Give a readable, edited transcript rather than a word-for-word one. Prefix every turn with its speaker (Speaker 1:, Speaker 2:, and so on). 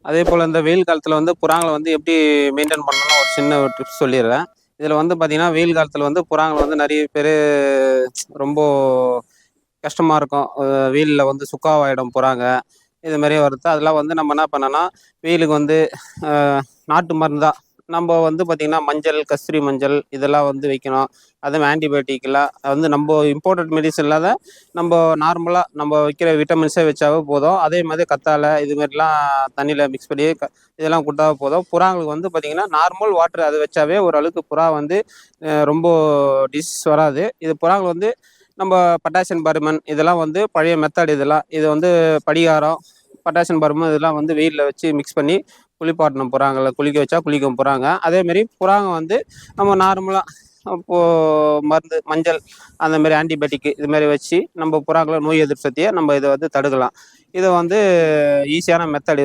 Speaker 1: அதே போல் இந்த வெயில் காலத்தில் வந்து புறாங்களை வந்து எப்படி மெயின்டைன் பண்ணணும்னு ஒரு சின்ன ஒரு டிப்ஸ் சொல்லிடுறேன். இதில் வந்து பார்த்தீங்கன்னா, வெயில் காலத்தில் வந்து புறாங்களை வந்து நிறைய பேர் ரொம்ப கஷ்டமாக இருக்கும். வெயிலில் வந்து சுக்காவாயிடும் புறாங்க. இது மாதிரி வருது. அதெல்லாம் வந்து நம்ம என்ன பண்ணோன்னா, வெயிலுக்கு வந்து அ நாட்டு மருந்தா நம்ப வந்து பார்த்திங்கன்னா, மஞ்சள், கஸ்தூரி மஞ்சள் இதெல்லாம் வந்து வைக்கணும். அதுவும் ஆன்டிபயோட்டிக்லாம் வந்து நம்ப இம்போர்ட்டட் மெடிசன் இல்லாத நம்ப நார்மலா நம்ப வைக்கிற விட்டமின்ஸே வச்சாவே போதும். அதே மாதிரி கத்தாழை இது மாரிலாம் தண்ணியில மிக்ஸ் பண்ணி இதெல்லாம் குடுத்தாவே போதும். புறாங்களுக்கு வந்து பார்த்திங்கன்னா, நார்மல் வாட்டர் அது வச்சாவே ஓரளவுக்கு புறா வந்து ரொம்ப டிசீஸ் வராது. இது புறாங்கள் வந்து நம்ப பொட்டாசியம் பர்மன் இதெல்லாம் வந்து பழைய மெத்தட் இதெல்லாம். இது வந்து படிகாரம், பொட்டாசியம் பர்மன் இதெல்லாம் வந்து வெயில்ல வச்சு மிக்ஸ் பண்ணி குளிப்பாட்டணும் புறாங்கள. குளிக்க வச்சா குளிக்கும் புறாங்க. அதேமாரி புறாங்க வந்து நம்ம நார்மலா மருந்து மஞ்சள் அந்த மாரி ஆன்டிபயோட்டிக் இது மாரி வச்சு நம்ம புறாங்கள நோய் எதிர்ப்பு சக்திய நம்ம இத வந்து தடுக்கலாம். இத வந்து ஈஸியான மெத்தடு.